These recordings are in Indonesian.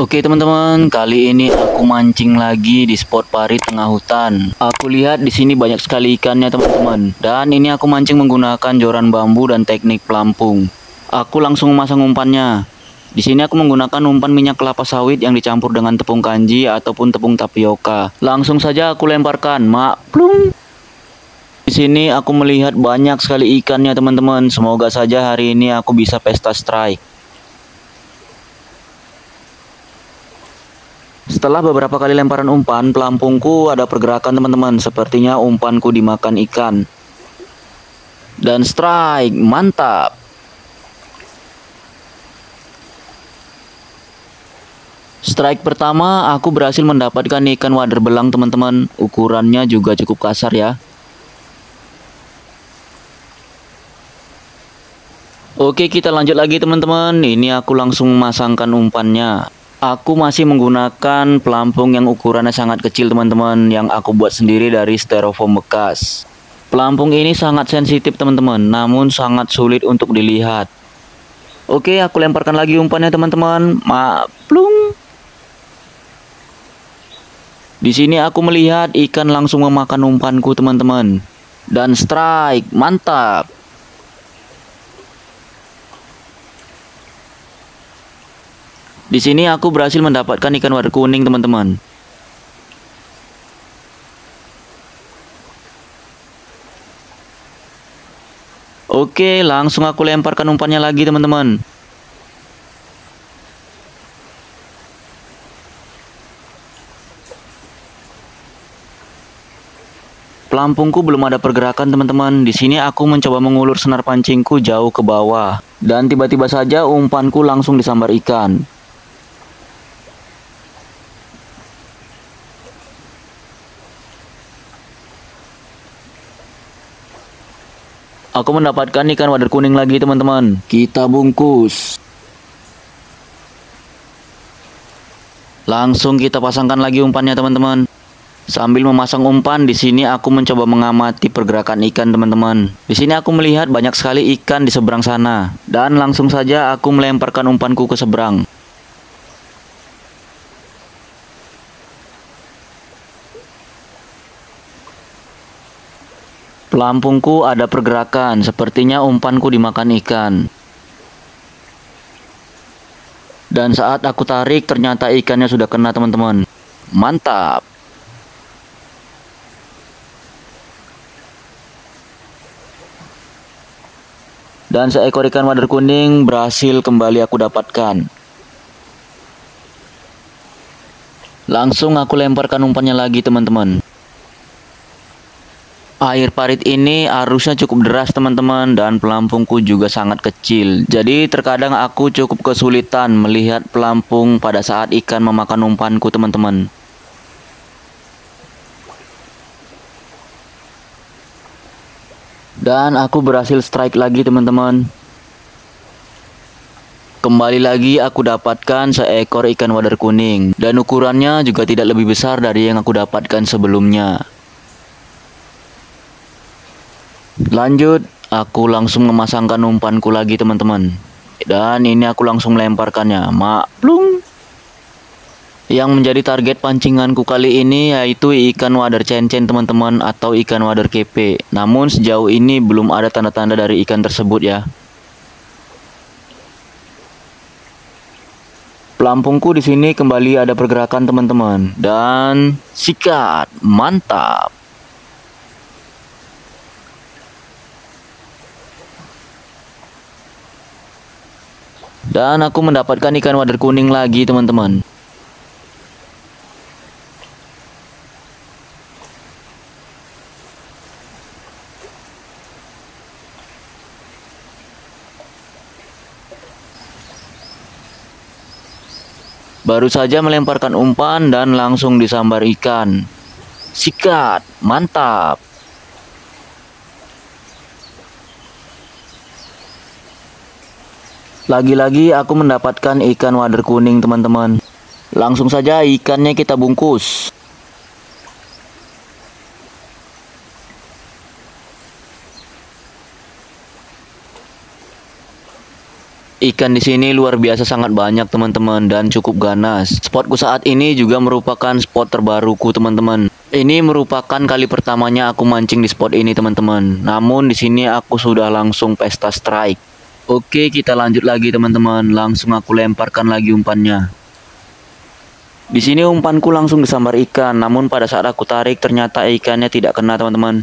Oke teman-teman, kali ini aku mancing lagi di spot pari tengah hutan. Aku lihat di sini banyak sekali ikannya teman-teman. Dan ini aku mancing menggunakan joran bambu dan teknik pelampung. Aku langsung memasang umpannya. Di sini aku menggunakan umpan minyak kelapa sawit yang dicampur dengan tepung kanji ataupun tepung tapioka. Langsung saja aku lemparkan, plung. Di sini aku melihat banyak sekali ikannya teman-teman. Semoga saja hari ini aku bisa pesta strike. Setelah beberapa kali lemparan umpan, pelampungku ada pergerakan teman-teman. Sepertinya umpanku dimakan ikan. Dan strike, mantap. Strike pertama, aku berhasil mendapatkan ikan wader belang teman-teman. Ukurannya juga cukup kasar ya. Oke, kita lanjut lagi teman-teman. Ini aku langsung memasangkan umpannya. Aku masih menggunakan pelampung yang ukurannya sangat kecil teman-teman, yang aku buat sendiri dari styrofoam bekas. Pelampung ini sangat sensitif teman-teman, namun sangat sulit untuk dilihat. Oke, aku lemparkan lagi umpannya teman-teman. Plung. Di sini aku melihat ikan langsung memakan umpanku teman-teman. Dan strike, mantap. Di sini aku berhasil mendapatkan ikan wader kuning teman-teman. Oke, langsung aku lemparkan umpannya lagi teman-teman. Pelampungku belum ada pergerakan teman-teman. Di sini aku mencoba mengulur senar pancingku jauh ke bawah. Dan tiba-tiba saja umpanku langsung disambar ikan. Aku mendapatkan ikan wader kuning lagi teman-teman. Kita bungkus. Langsung kita pasangkan lagi umpannya teman-teman. Sambil memasang umpan, di sini aku mencoba mengamati pergerakan ikan teman-teman. Di sini aku melihat banyak sekali ikan di seberang sana. Dan langsung saja aku melemparkan umpanku ke seberang. Pelampungku ada pergerakan, sepertinya umpanku dimakan ikan. Dan saat aku tarik, ternyata ikannya sudah kena teman-teman. Mantap. Dan seekor ikan wader kuning berhasil kembali aku dapatkan. Langsung aku lemparkan umpannya lagi teman-teman. Air parit ini arusnya cukup deras teman-teman, dan pelampungku juga sangat kecil. Jadi terkadang aku cukup kesulitan melihat pelampung pada saat ikan memakan umpanku teman-teman. Dan aku berhasil strike lagi teman-teman. Kembali lagi aku dapatkan seekor ikan wader kuning. Dan ukurannya juga tidak lebih besar dari yang aku dapatkan sebelumnya. Lanjut, aku langsung memasangkan umpanku lagi teman-teman. Dan ini aku langsung melemparkannya. Plung. Yang menjadi target pancinganku kali ini yaitu ikan wader cencen teman-teman, atau ikan wader kepe. Namun sejauh ini belum ada tanda-tanda dari ikan tersebut ya. Pelampungku di sini kembali ada pergerakan teman-teman. Dan sikat, mantap. Dan aku mendapatkan ikan wader kuning lagi teman-teman. Baru saja melemparkan umpan dan langsung disambar ikan. Sikat, mantap. Lagi-lagi aku mendapatkan ikan wader kuning teman-teman. Langsung saja ikannya kita bungkus. Ikan di sini luar biasa sangat banyak teman-teman dan cukup ganas. Spotku saat ini juga merupakan spot terbaruku teman-teman. Ini merupakan kali pertamanya aku mancing di spot ini teman-teman. Namun di sini aku sudah langsung pesta strike. Oke, kita lanjut lagi teman-teman. Langsung aku lemparkan lagi umpannya. Di sini umpanku langsung disambar ikan, namun pada saat aku tarik ternyata ikannya tidak kena teman-teman.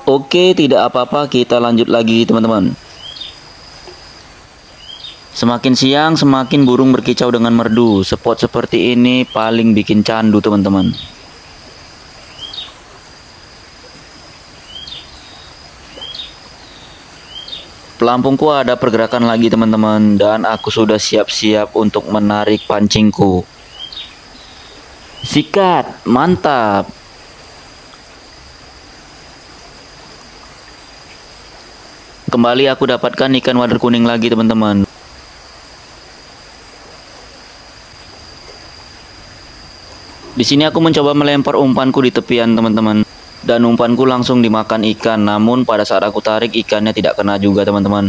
Oke, tidak apa-apa, kita lanjut lagi teman-teman. Semakin siang semakin burung berkicau dengan merdu. Spot seperti ini paling bikin candu teman-teman. Pelampungku ada pergerakan lagi teman-teman, dan aku sudah siap-siap untuk menarik pancingku. Sikat, mantap. Kembali aku dapatkan ikan wader kuning lagi teman-teman. Di sini aku mencoba melempar umpanku di tepian teman-teman. Dan umpanku langsung dimakan ikan, namun pada saat aku tarik ikannya tidak kena juga teman-teman.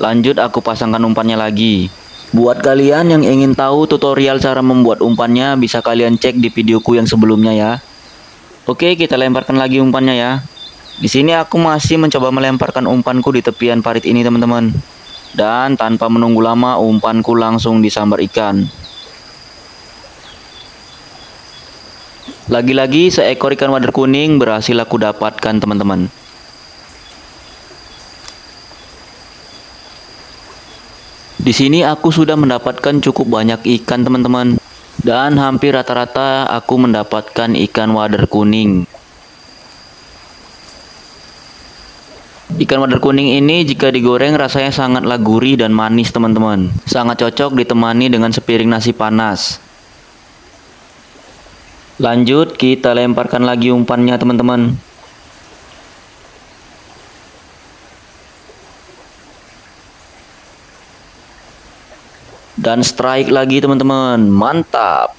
Lanjut aku pasangkan umpannya lagi. Buat kalian yang ingin tahu tutorial cara membuat umpannya, bisa kalian cek di videoku yang sebelumnya ya. Oke, kita lemparkan lagi umpannya ya. Di sini aku masih mencoba melemparkan umpanku di tepian parit ini teman-teman. Dan tanpa menunggu lama umpanku langsung disambar ikan. Lagi-lagi seekor ikan wader kuning berhasil aku dapatkan teman-teman. Di sini aku sudah mendapatkan cukup banyak ikan teman-teman. Dan hampir rata-rata aku mendapatkan ikan wader kuning. Ikan wader kuning ini jika digoreng rasanya sangatlah gurih dan manis teman-teman. Sangat cocok ditemani dengan sepiring nasi panas. Lanjut kita lemparkan lagi umpannya teman-teman. Dan strike lagi teman-teman. Mantap.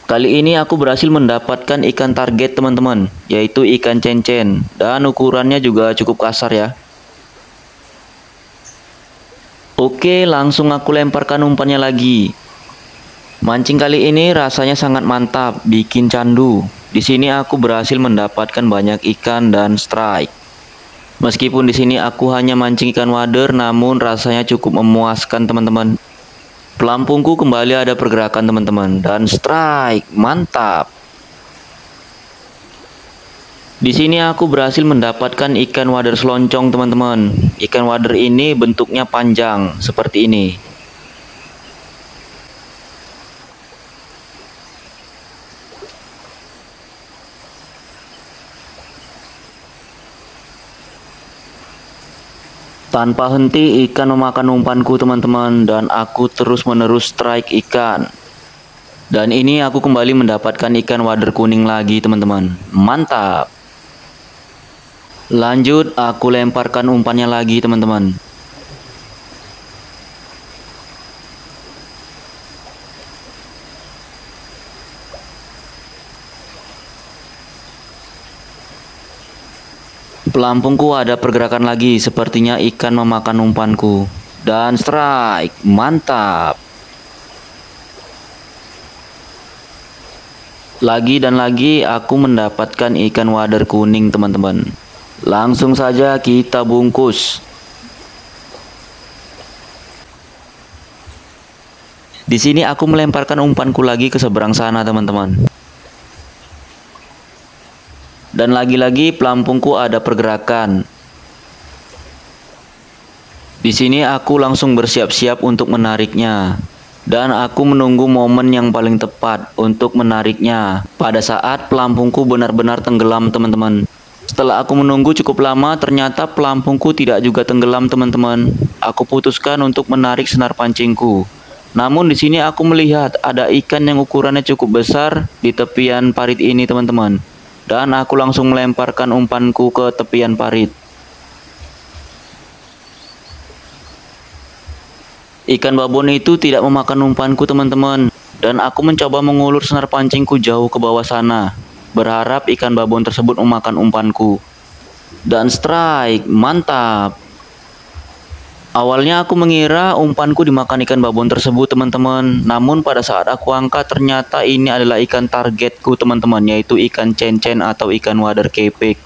Kali ini aku berhasil mendapatkan ikan target teman-teman, yaitu ikan cencen, dan ukurannya juga cukup kasar ya. Oke, langsung aku lemparkan umpannya lagi. Mancing kali ini rasanya sangat mantap, bikin candu. Di sini aku berhasil mendapatkan banyak ikan dan strike. Meskipun di sini aku hanya mancing ikan wader, namun rasanya cukup memuaskan teman-teman. Pelampungku kembali ada pergerakan teman-teman, dan strike, mantap. Di sini aku berhasil mendapatkan ikan wader seloncong teman-teman. Ikan wader ini bentuknya panjang seperti ini. Tanpa henti ikan memakan umpanku teman-teman, dan aku terus-menerus strike ikan. Dan ini aku kembali mendapatkan ikan wader kuning lagi teman-teman. Mantap. Lanjut aku lemparkan umpannya lagi teman-teman. Pelampungku ada pergerakan lagi, sepertinya ikan memakan umpanku. Dan strike, mantap. Lagi dan lagi aku mendapatkan ikan wader kuning teman-teman. Langsung saja kita bungkus. Di sini aku melemparkan umpanku lagi ke seberang sana teman-teman. Dan lagi-lagi pelampungku ada pergerakan. Di sini aku langsung bersiap-siap untuk menariknya. Dan aku menunggu momen yang paling tepat untuk menariknya. Pada saat pelampungku benar-benar tenggelam teman-teman. Setelah aku menunggu cukup lama, ternyata pelampungku tidak juga tenggelam teman-teman. Aku putuskan untuk menarik senar pancingku. Namun di sini aku melihat ada ikan yang ukurannya cukup besar di tepian parit ini teman-teman. Dan aku langsung melemparkan umpanku ke tepian parit. Ikan babon itu tidak memakan umpanku teman-teman. Dan aku mencoba mengulur senar pancingku jauh ke bawah sana, berharap ikan babon tersebut memakan umpanku. Dan strike, mantap. Awalnya aku mengira umpanku dimakan ikan babon tersebut teman-teman. Namun pada saat aku angkat ternyata ini adalah ikan targetku teman-teman, yaitu ikan cencen atau ikan wader kepik.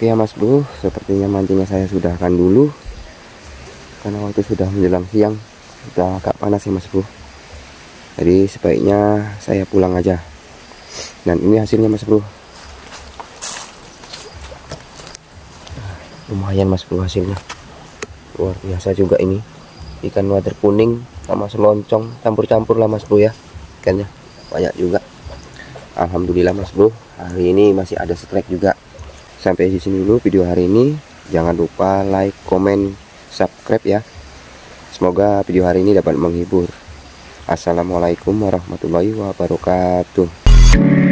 Oke ya Mas Bro, sepertinya mancingnya saya sudahkan dulu karena waktu sudah menjelang siang, sudah agak panas ya Mas Bro. Jadi sebaiknya saya pulang aja. Dan ini hasilnya Mas Bro. Lumayan Mas Bro hasilnya. Luar biasa juga ini. Ikan wader kuning sama seloncong campur-campur lah Mas Bro ya. Ikannya banyak juga. Alhamdulillah Mas Bro. Hari ini masih ada strike juga. Sampai di sini dulu video hari ini. Jangan lupa like, komen, subscribe ya. Semoga video hari ini dapat menghibur. Assalamualaikum warahmatullahi wabarakatuh.